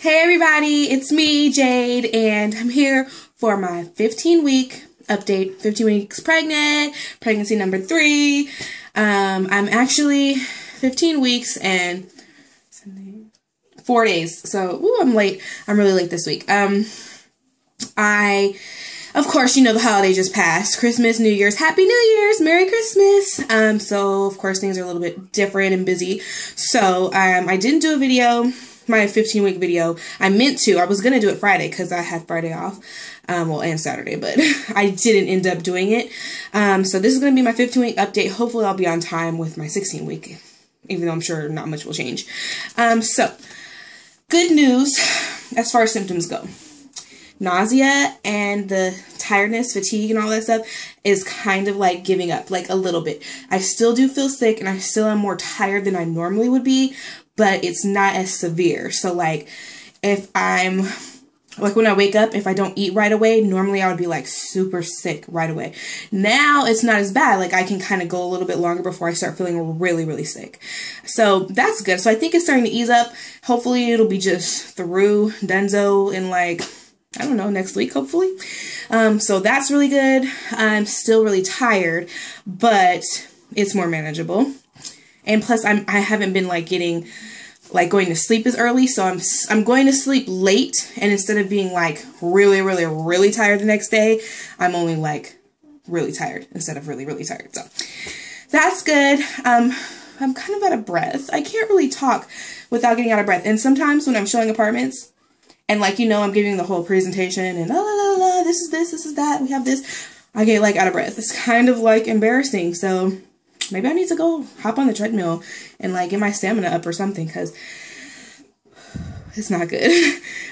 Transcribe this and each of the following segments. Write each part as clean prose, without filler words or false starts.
Hey everybody, it's me, Jade, and I'm here for my 15-week update. 15 weeks pregnant, pregnancy number 3. I'm actually 15 weeks and 4 days, so I'm late. I'm really late this week. Of course, you know the holiday just passed. Christmas, New Year's, Happy New Year's, Merry Christmas. So of course things are a little bit different and busy. So I didn't do a video, my 15-week video. I meant to. I was going to do it Friday because I had Friday off, and Saturday, but I didn't end up doing it. So this is going to be my 15-week update. Hopefully I'll be on time with my 16-week, even though I'm sure not much will change. So good news as far as symptoms go. Nausea and the tiredness, fatigue, and all that stuff is kind of like giving up, like a little bit. I still do feel sick and I still am more tired than I normally would be, but it's not as severe. So like if I'm, like when I wake up, if I don't eat right away, normally I would be like super sick right away. Now it's not as bad. Like I can kind of go a little bit longer before I start feeling really, really sick. So that's good. So I think it's starting to ease up. Hopefully it'll be just through Denzo in like, I don't know, next week, hopefully. So that's really good. I'm still really tired, but it's more manageable. And plus I haven't been like going to sleep as early. So I'm going to sleep late, and instead of being like really, really, really tired the next day, I'm only like really tired instead of really, really tired. So that's good. I'm kind of out of breath. I can't really talk without getting out of breath. And sometimes when I'm showing apartments, and like, you know, I'm giving the whole presentation and this is this, this is that, we have this, I get like out of breath. It's kind of like embarrassing. So maybe I need to go hop on the treadmill and like get my stamina up or something, because it's not good.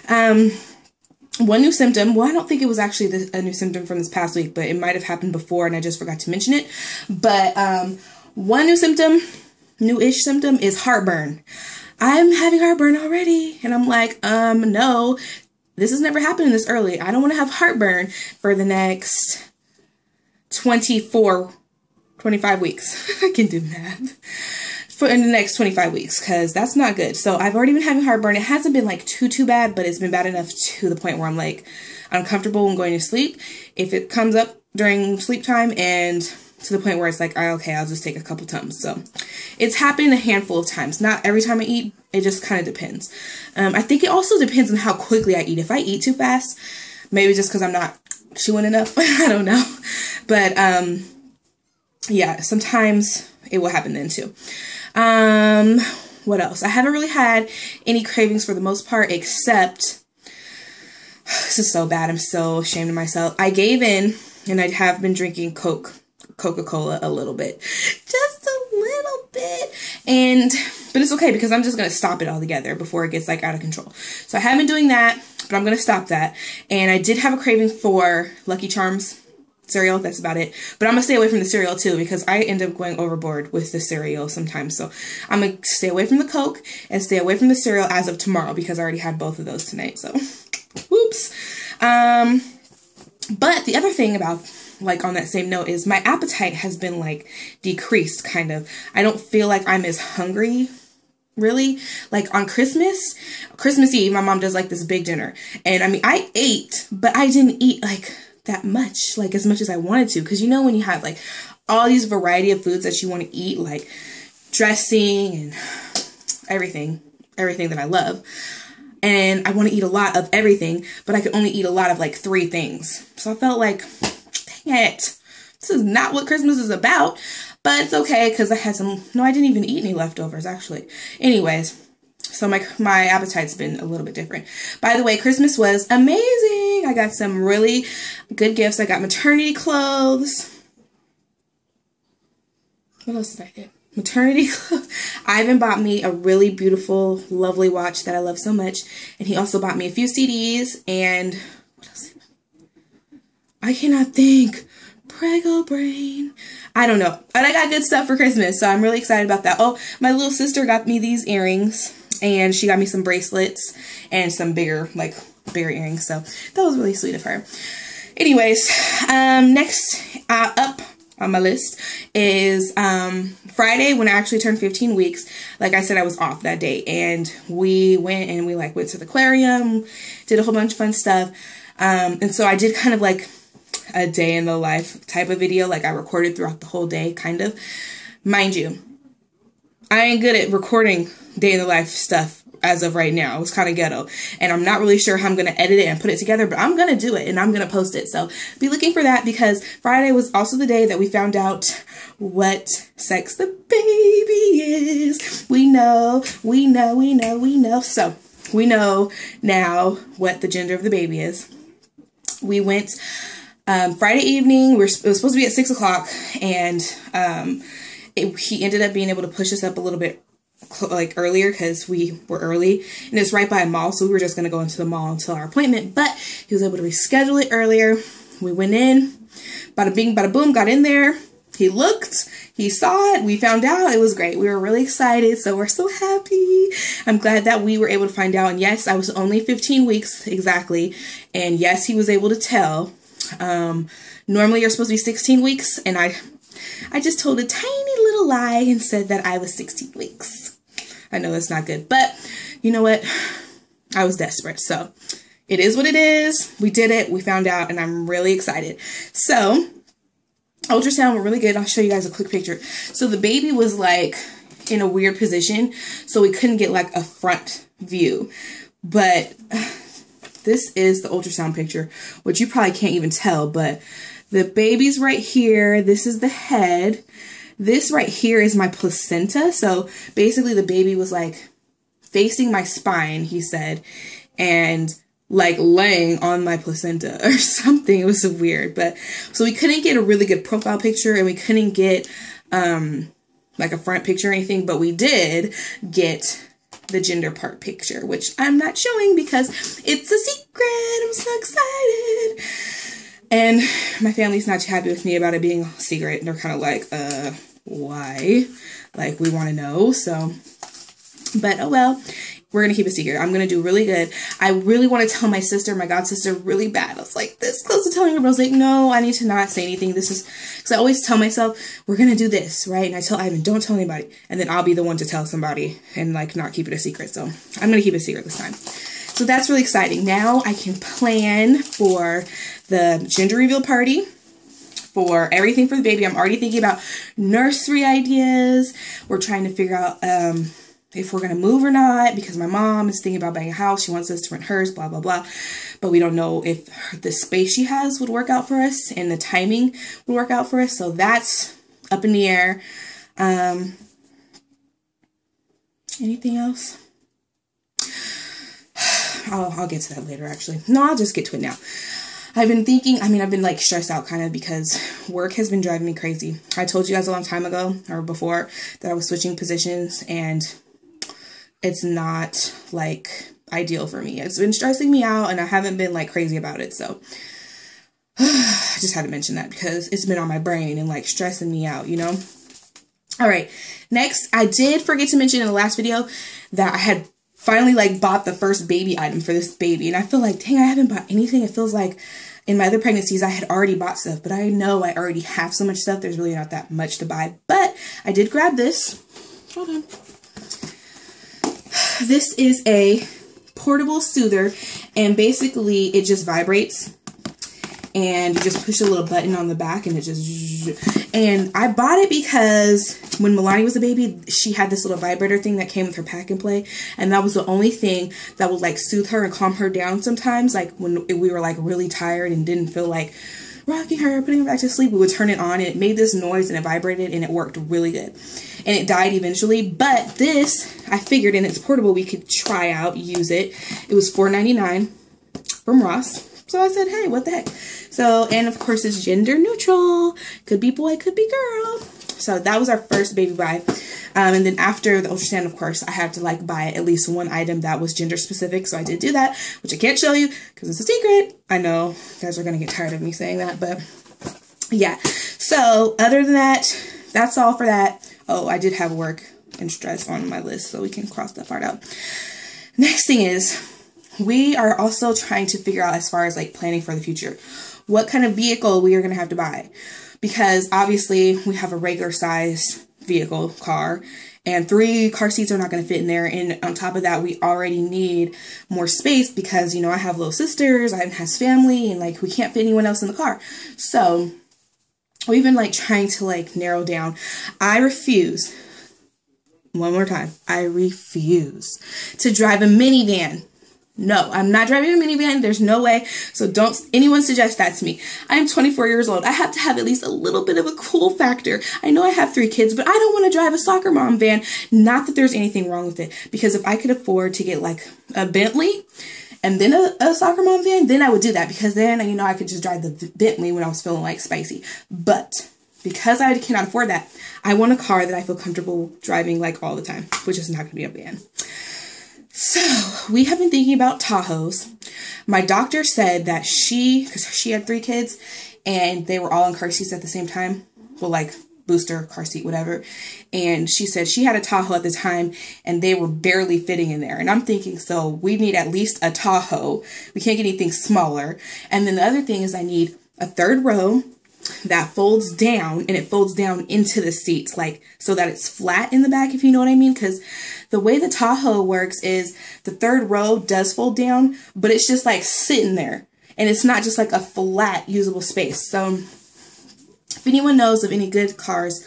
One new symptom, well, I don't think it was actually a new symptom from this past week, but it might have happened before and I just forgot to mention it. But one new symptom, new-ish symptom, is heartburn. I'm having heartburn already. And I'm like, no, this has never happened this early. I don't want to have heartburn for the next 25 weeks. I can do math. In the next 25 weeks, because that's not good. So I've already been having heartburn. It hasn't been like too bad, but it's been bad enough to the point where I'm like uncomfortable when going to sleep. If it comes up during sleep time, and to the point where it's like, okay, I'll just take a couple Tums. So it's happened a handful of times. Not every time I eat. It just kind of depends. I think it also depends on how quickly I eat. If I eat too fast, maybe just because I'm not chewing enough. I don't know. But yeah, sometimes it will happen then too. What else? I haven't really had any cravings for the most part, except, this is so bad. I'm so ashamed of myself. I gave in and I have been drinking Coca-Cola a little bit, just a little bit, but it's okay because I'm just going to stop it altogether before it gets like out of control. So I have been doing that, but I'm going to stop that. And I did have a craving for Lucky Charms cereal. That's about it. But I'm going to stay away from the cereal too, because I end up going overboard with the cereal sometimes. So I'm going to stay away from the Coke and stay away from the cereal as of tomorrow, because I already had both of those tonight. So, whoops. But the other thing about, like, on that same note, is my appetite has been like decreased kind of. I don't feel like I'm as hungry, really. Like on Christmas Eve, my mom does like this big dinner. And I mean, I ate, but I didn't eat like that much, like as much as I wanted to. Because you know when you have like all these variety of foods that you want to eat, like dressing and everything that I love. And I want to eat a lot of everything, but I could only eat a lot of like 3 things. So I felt like, dang it, this is not what Christmas is about. But it's okay, because I had I didn't even eat any leftovers actually. Anyways, so my appetite's been a little bit different. By the way, Christmas was amazing. I got some really good gifts. I got maternity clothes. What else did I get? Maternity clothes. Ivan bought me a really beautiful, lovely watch that I love so much. And he also bought me a few CDs and what else? I cannot think. Prego brain. I don't know. But I got good stuff for Christmas, so I'm really excited about that. Oh, my little sister got me these earrings, and she got me some bracelets and some bigger earrings. So that was really sweet of her. Anyways, next up on my list is Friday, when I actually turned 15 weeks. Like I said, I was off that day, and we went to the aquarium, did a whole bunch of fun stuff. And so I did kind of like a day in the life type of video. Like I recorded throughout the whole day, kind of. Mind you, I ain't good at recording day in the life stuff as of right now. It's kind of ghetto, and I'm not really sure how I'm going to edit it and put it together, but I'm going to do it and I'm going to post it. So be looking for that, because Friday was also the day that we found out what sex the baby is. We know. So we know now what the gender of the baby is. We went Friday evening. It was supposed to be at 6 o'clock, and he ended up being able to push us up a little bit like earlier, because we were early, and it's right by a mall, so we were just going to go into the mall until our appointment, but he was able to reschedule it earlier. We went in, bada bing bada boom, got in there, he looked, he saw it, we found out. It was great. We were really excited, so we're so happy. I'm glad that we were able to find out, and yes, I was only 15 weeks exactly, and yes, he was able to tell. Normally you're supposed to be 16 weeks, and I just told a tiny little lie and said that I was 16 weeks. I know that's not good, but you know what? I was desperate, so it is what it is. We did it. We found out, and I'm really excited. So ultrasound were really good. I'll show you guys a quick picture. So the baby was like in a weird position, so we couldn't get like a front view, but this is the ultrasound picture, which you probably can't even tell, but the baby's right here. This is the head. This right here is my placenta. So basically the baby was like facing my spine, he said, and like laying on my placenta or something. It was so weird. But so we couldn't get a really good profile picture, and we couldn't get like a front picture or anything, but we did get the gender part picture, which I'm not showing because it's a secret. I'm so excited. And my family's not too happy with me about it being a secret. They're kind of like, why? Like, we want to know. So, but oh well, we're going to keep it secret. I'm going to do really good. I really want to tell my sister, my god sister, really bad. I was like this close to telling her, but I was like, no, I need to not say anything. This is, because I always tell myself, we're going to do this, right? And I tell Ivan, don't tell anybody. And then I'll be the one to tell somebody and like not keep it a secret. So I'm going to keep it a secret this time. So that's really exciting. Now I can plan for the gender reveal party, for everything for the baby. I'm already thinking about nursery ideas. We're trying to figure out if we're going to move or not, because my mom is thinking about buying a house. She wants us to rent hers, blah, blah, blah. But we don't know if the space she has would work out for us and the timing would work out for us. So that's up in the air. Anything else? I'll get to that later, actually. No, I'll just get to it now. I've been thinking, I've been like stressed out kind of because work has been driving me crazy. I told you guys a long time ago or before that I was switching positions, and it's not like ideal for me. It's been stressing me out, and I haven't been like crazy about it. So I just had to mention that because it's been on my brain and like stressing me out, you know? All right. Next, I did forget to mention in the last video that I had finally like bought the first baby item for this baby, and I feel like, dang, I haven't bought anything. It feels like in my other pregnancies I had already bought stuff, but I know I already have so much stuff, there's really not that much to buy. But I did grab this. Hold on. This is a portable soother, and basically it just vibrates, and you just push a little button on the back and it just, and I bought it because when Milani was a baby, she had this little vibrator thing that came with her pack and play, and that was the only thing that would like soothe her and calm her down sometimes. Like when we were like really tired and didn't feel like rocking her, putting her back to sleep, we would turn it on and it made this noise and it vibrated and it worked really good. And it died eventually, but this, I figured, and it's portable, we could try out, use it. It was $4.99 from Ross. So I said, hey, what the heck? So, and of course it's gender neutral. Could be boy, could be girl. So that was our first baby buy. And then after the ultrasound, of course, I had to like buy at least one item that was gender specific. So I did do that, which I can't show you because it's a secret. I know you guys are going to get tired of me saying that, but yeah. So other than that, that's all for that. Oh, I did have work and stress on my list, so we can cross that part out. Next thing is, we are also trying to figure out, as far as like planning for the future, what kind of vehicle we are going to have to buy. because obviously we have a regular size vehicle car and 3 car seats are not going to fit in there. And on top of that, we already need more space because, you know, I have little sisters, I have family, and like we can't fit anyone else in the car. So we've been like trying to like narrow down. I refuse, one more time, I refuse to drive a minivan. No, I'm not driving a minivan. There's no way. So don't anyone suggest that to me. I'm 24 years old. I have to have at least a little bit of a cool factor. I know I have 3 kids, but I don't want to drive a soccer mom van. Not that there's anything wrong with it, because if I could afford to get like a Bentley and then a soccer mom van, then I would do that, because then, you know, I could just drive the Bentley when I was feeling like spicy. But because I cannot afford that, I want a car that I feel comfortable driving like all the time, which is not going to be a van. So we have been thinking about Tahoes. My doctor said that because she had 3 kids and they were all in car seats at the same time. Well, like booster, car seat, whatever. And she said she had a Tahoe at the time and they were barely fitting in there. And I'm thinking, so we need at least a Tahoe. We can't get anything smaller. And then the other thing is I need a 3rd row that folds down, and it folds down into the seats, like so that it's flat in the back, if you know what I mean. Because the way the Tahoe works is the 3rd row does fold down, but it's just like sitting there, and it's not just like a flat usable space. So if anyone knows of any good cars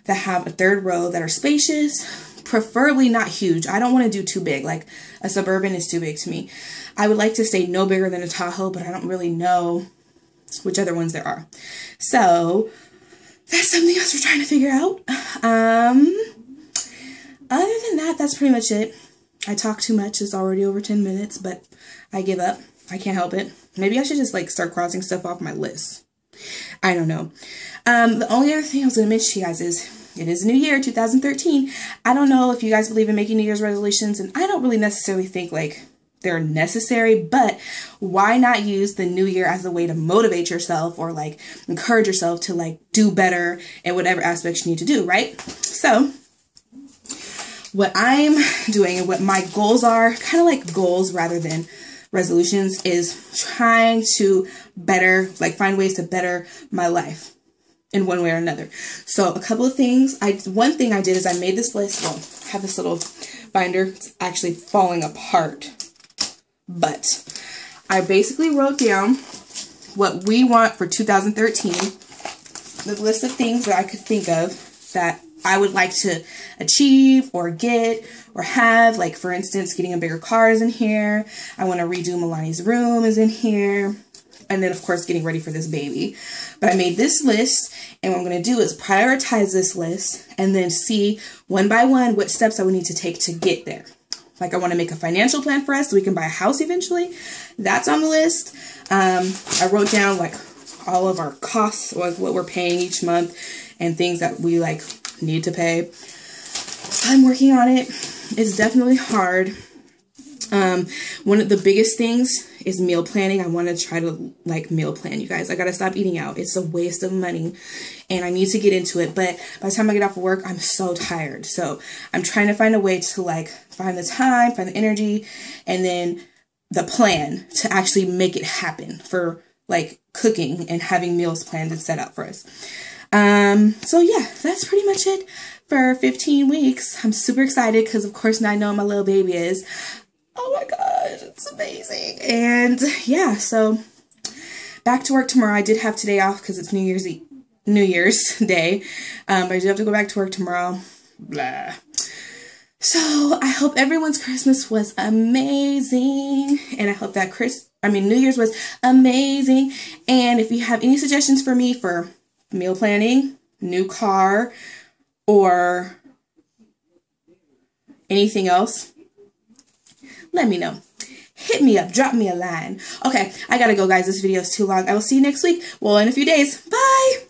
that have a 3rd row that are spacious, preferably not huge. I don't want to do too big. Like a Suburban is too big to me. I would like to say no bigger than a Tahoe, but I don't really know which other ones there are. So that's something else we're trying to figure out. Other than that, that's pretty much it. I talk too much. It's already over 10 minutes, but I give up. I can't help it. Maybe I should just like start crossing stuff off my list. I don't know. The only other thing I was going to mention to you guys is it is New Year, 2013. I don't know if you guys believe in making New Year's resolutions, and I don't really necessarily think like they're necessary, but why not use the new year as a way to motivate yourself or like encourage yourself to like do better in whatever aspects you need to do, right? So what I'm doing and what my goals are, kind of like goals rather than resolutions, is trying to better, like find ways to better my life in one way or another. So a couple of things, one thing I did is I made this list. Well, I have this little binder. It's actually falling apart. But I basically wrote down what we want for 2013, the list of things that I could think of that I would like to achieve or get or have. Like, for instance, getting a bigger car is in here. I want to redo Milani's room is in here. And then, of course, getting ready for this baby. But I made this list, and what I'm going to do is prioritize this list and then see one by one what steps I would need to take to get there. Like, I want to make a financial plan for us so we can buy a house eventually. That's on the list. I wrote down like all of our costs, like what we're paying each month and things that we like need to pay. I'm working on it. It's definitely hard. One of the biggest things is meal planning. I want to try to like meal plan, you guys. I got to stop eating out. It's a waste of money and I need to get into it. But by the time I get off of work, I'm so tired. So I'm trying to find a way to like find the time, find the energy, and then the plan to actually make it happen for like cooking and having meals planned and set out for us. So yeah, that's pretty much it for 15 weeks. I'm super excited because of course now I know what my little baby is. Oh my gosh, it's amazing. And yeah, so back to work tomorrow. I did have today off because it's New Year's Day. But I do have to go back to work tomorrow. Blah. So I hope everyone's Christmas was amazing. And I hope that New Year's was amazing. And if you have any suggestions for me for meal planning, new car, or anything else, let me know. Hit me up. Drop me a line. Okay, I gotta go, guys. This video is too long. I will see you next week. Well, in a few days. Bye!